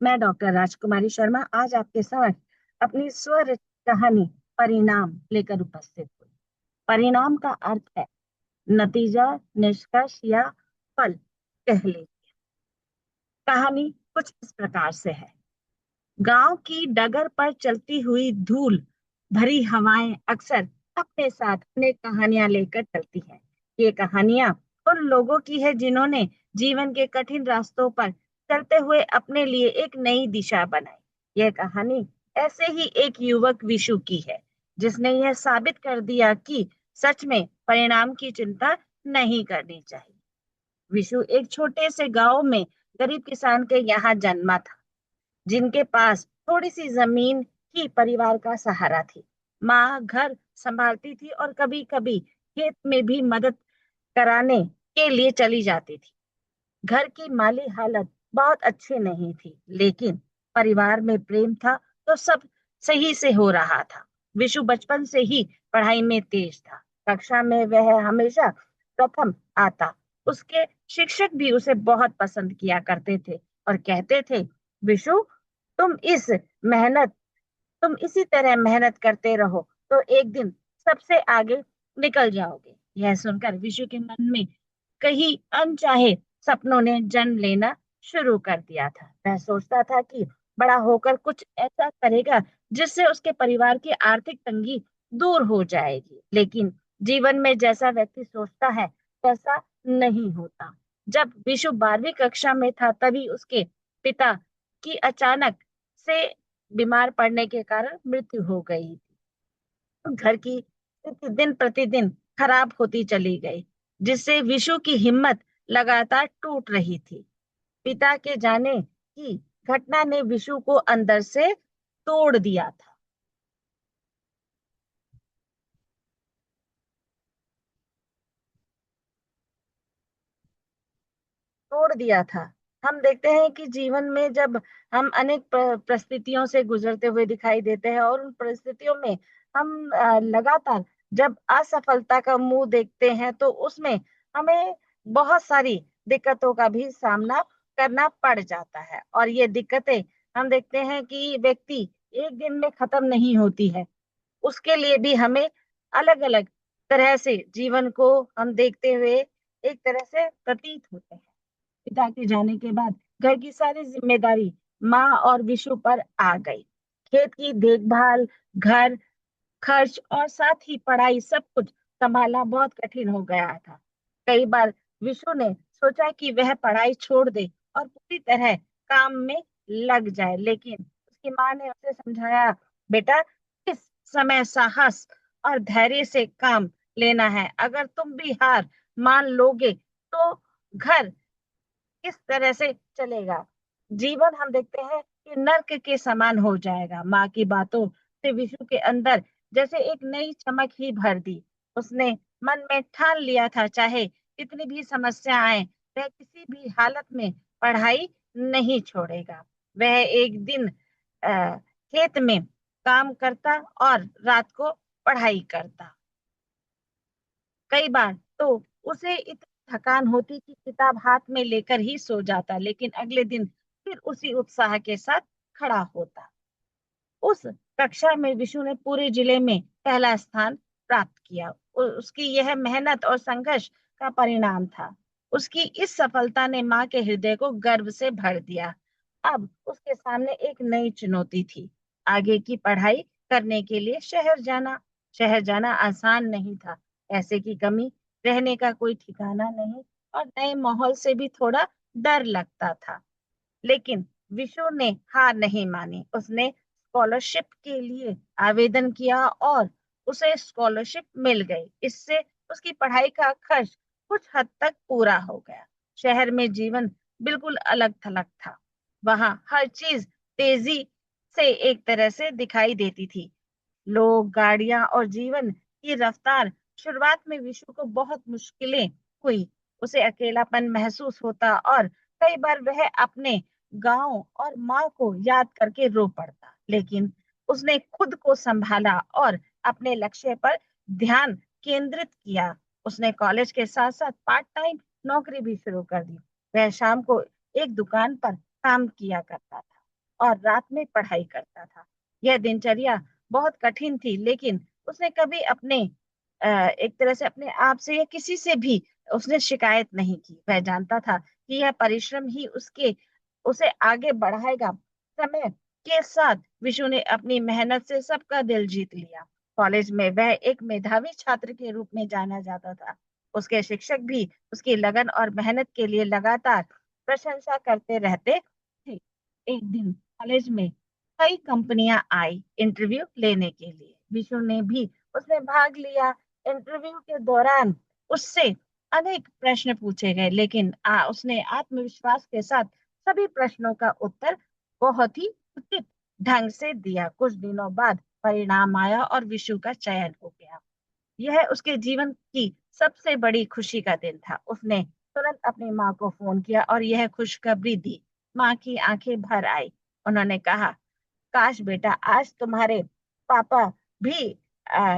मैं डॉक्टर राजकुमारी शर्मा आज आपके समक्ष अपनी स्वरचित कहानी परिणाम लेकर उपस्थित हुई। परिणाम का अर्थ है नतीजा, निष्कर्ष या फल कह लीजिए। कहानी कुछ इस प्रकार से है। गांव की डगर पर चलती हुई धूल भरी हवाएं अक्सर अपने साथ अनेक कहानियां लेकर चलती हैं। ये कहानियां उन लोगों की है जिन्होंने जीवन के कठिन रास्तों पर चलते हुए अपने लिए एक नई दिशा बनाई। यह कहानी ऐसे ही एक युवक विशु की है, जिसने यह साबित कर दिया कि सच में परिणाम की चिंता नहीं करनी चाहिए। विशु एक छोटे से गांव में गरीब किसान के यहाँ जन्मा था, जिनके पास थोड़ी सी जमीन ही परिवार का सहारा थी। माँ घर संभालती थी और कभी कभी खेत में भी मदद कराने के लिए चली जाती थी। घर की माली हालत बहुत अच्छी नहीं थी, लेकिन परिवार में प्रेम था तो सब सही से हो रहा था। विशु बचपन से ही पढ़ाई में तेज था। कक्षा में वह हमेशा प्रथम आता। उसके शिक्षक भी उसे बहुत पसंद किया करते थे और कहते थे, विशु, तुम इस मेहनत तुम इसी तरह मेहनत करते रहो तो एक दिन सबसे आगे निकल जाओगे। यह सुनकर विशु के मन में कहीं अनचाहे सपनों ने जन्म लेना शुरू कर दिया था। वह सोचता था कि बड़ा होकर कुछ ऐसा करेगा जिससे उसके परिवार की आर्थिक तंगी दूर हो जाएगी। लेकिन जीवन में जैसा व्यक्ति सोचता है वैसा नहीं होता। जब विशु 12वीं कक्षा में था तभी उसके पिता की अचानक से बीमार पड़ने के कारण मृत्यु हो गई। घर की स्थिति दिन प्रतिदिन खराब होती चली गई, जिससे विशु की हिम्मत लगातार टूट रही थी। पिता के जाने की घटना ने विशु को अंदर से तोड़ दिया था। तोड़ दिया था। हम देखते हैं कि जीवन में जब हम अनेक परिस्थितियों से गुजरते हुए दिखाई देते हैं और उन परिस्थितियों में हम लगातार जब असफलता का मुंह देखते हैं तो उसमें हमें बहुत सारी दिक्कतों का भी सामना करना पड़ जाता है। और ये दिक्कतें हम देखते हैं कि व्यक्ति एक दिन में खत्म नहीं होती है। उसके लिए भी हमें अलग अलग तरह से जीवन को हम देखते हुए एक तरह से प्रतीत होते हैं। पिता के जाने के बाद घर की सारी जिम्मेदारी माँ और विशु पर आ गई। खेत की देखभाल, घर खर्च और साथ ही पढ़ाई सब कुछ संभालना बहुत कठिन हो गया था। कई बार विशु ने सोचा कि वह पढ़ाई छोड़ दे और पूरी तरह काम में लग जाए, लेकिन उसकी माँ ने उसे समझाया, बेटा, इस समय साहस और धैर्य से काम लेना है। अगर तुम भी हार मान लोगे तो घर किस तरह से चलेगा। जीवन हम देखते हैं कि नर्क के समान हो जाएगा। माँ की बातों से विशु के अंदर जैसे एक नई चमक ही भर दी। उसने मन में ठान लिया था, चाहे कितनी भी समस्या आए, वह किसी भी हालत में पढ़ाई नहीं छोड़ेगा। वह एक दिन खेत में काम करता और रात को पढ़ाई करता। कई बार तो उसे इतनी थकान होती कि किताब हाथ में लेकर ही सो जाता, लेकिन अगले दिन फिर उसी उत्साह के साथ खड़ा होता। उस कक्षा में विशु ने पूरे जिले में पहला स्थान प्राप्त किया। उसकी यह मेहनत और संघर्ष का परिणाम था। उसकी इस सफलता ने माँ के हृदय को गर्व से भर दिया। अब उसके सामने एक नई चुनौती थी, आगे की पढ़ाई करने के लिए शहर जाना। शहर जाना आसान नहीं था। पैसे की कमी, रहने का कोई ठिकाना नहीं और नए माहौल से भी थोड़ा डर लगता था। लेकिन विशु ने हार नहीं मानी। उसने स्कॉलरशिप के लिए आवेदन किया और उसे स्कॉलरशिप मिल गई। इससे उसकी पढ़ाई का खर्च कुछ हद तक पूरा हो गया। शहर में जीवन बिल्कुल अलग थलग था। वहां हर चीज तेजी से एक तरह से दिखाई देती थी। लोग, गाड़ियां और जीवन की रफ्तार। शुरुआत में विशु को बहुत मुश्किलें हुई। उसे अकेलापन महसूस होता और कई बार वह अपने गांव और माँ को याद करके रो पड़ता। लेकिन उसने खुद को संभाला और अपने लक्ष्य पर ध्यान केंद्रित किया। उसने कॉलेज के साथ साथ पार्ट टाइम नौकरी भी शुरू कर दी। वह शाम को एक दुकान पर काम किया करता था। और रात में पढ़ाई करता था। यह दिनचर्या बहुत कठिन थी, लेकिन उसने कभी अपने एक तरह से अपने आप से या किसी से भी उसने शिकायत नहीं की। वह जानता था कि यह परिश्रम ही उसे आगे बढ़ाएगा। समय के साथ विशु ने अपनी मेहनत से सबका दिल जीत लिया। कॉलेज में वह एक मेधावी छात्र के रूप में जाना जाता था। उसके शिक्षक भी उसकी लगन और मेहनत के लिए लगातार प्रशंसा करते रहते थे। एक दिन कॉलेज में कई कंपनियां आई इंटरव्यू लेने के लिए। विशु ने भी उसमें भाग लिया। इंटरव्यू के दौरान उससे अनेक प्रश्न पूछे गए, लेकिन उसने आत्मविश्वास के साथ सभी प्रश्नों का उत्तर बहुत ही उचित ढंग से दिया। कुछ दिनों बाद परिणाम आया और विशु का चयन हो गया। यह उसके जीवन की सबसे बड़ी खुशी का दिन था। उसने तुरंत अपनी माँ को फोन किया और यह खुशखबरी दी। माँ की आंखें भर आई। उन्होंने कहा, काश बेटा आज तुम्हारे पापा भी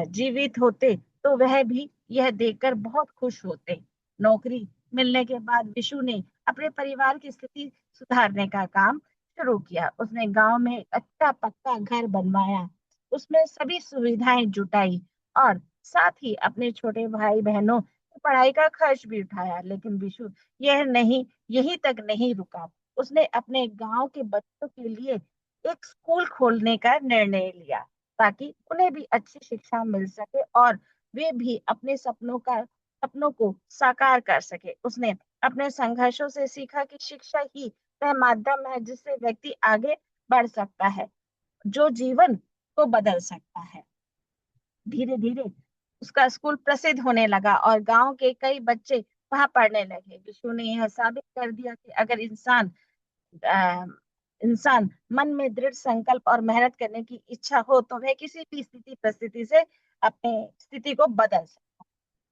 जीवित होते तो वह भी यह देखकर बहुत खुश होते। नौकरी मिलने के बाद विशु ने अपने परिवार की स्थिति सुधारने का काम शुरू किया। उसने गांव में एक अच्छा पक्का घर बनवाया, उसमें सभी सुविधाएं जुटाई और साथ ही अपने छोटे भाई बहनों की पढ़ाई का खर्च भी उठाया। लेकिन विशु यह नहीं यहीं तक नहीं रुका। उसने अपने गांव के बच्चों के लिए एक स्कूल खोलने का निर्णय लिया, ताकि उन्हें भी अच्छी शिक्षा मिल सके और वे भी अपने सपनों को साकार कर सके। उसने अपने संघर्षों से सीखा कि शिक्षा ही वह माध्यम है जिससे व्यक्ति आगे बढ़ सकता है, जो जीवन को बदल सकता है। धीरे धीरे उसका स्कूल प्रसिद्ध होने लगा और गांव के कई बच्चे वहां पढ़ने लगे। विशु ने यह साबित कर दिया कि अगर अ, इंसान मन में दृढ़ संकल्प और मेहनत करने की इच्छा हो तो वह किसी भी स्थिति परिस्थिति से अपनी स्थिति को बदल सकता है।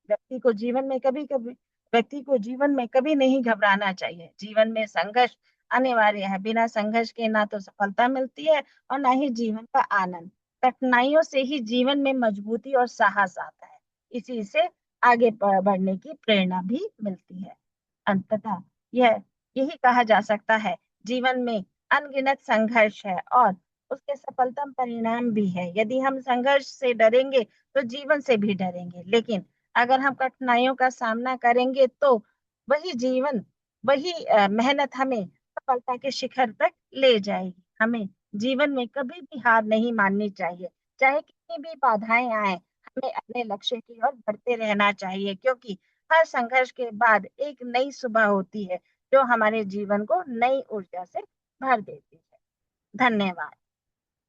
व्यक्ति को जीवन में कभी कभी व्यक्ति को जीवन में कभी नहीं घबराना चाहिए। जीवन में संघर्ष अनिवार्य है। बिना संघर्ष के ना तो सफलता मिलती है और ना ही जीवन का आनंद। कठिनाइयों से ही जीवन में मजबूती और साहस आता है। इसी से आगे बढ़ने की प्रेरणा भी मिलती है। अंततः यह यही कहा जा सकता है, जीवन में अनगिनत संघर्ष है और उसके सफलतम परिणाम भी है। यदि हम संघर्ष से डरेंगे तो जीवन से भी डरेंगे, लेकिन अगर हम कठिनाइयों का सामना करेंगे तो वही जीवन वही मेहनत हमें सफलता के शिखर तक ले जाएगी। हमें जीवन में कभी भी हार नहीं माननी चाहिए। चाहे कितनी भी बाधाएं आए, हमें अपने लक्ष्य की ओर बढ़ते रहना चाहिए, क्योंकि हर संघर्ष के बाद एक नई सुबह होती है जो हमारे जीवन को नई ऊर्जा से भर देती है। धन्यवाद।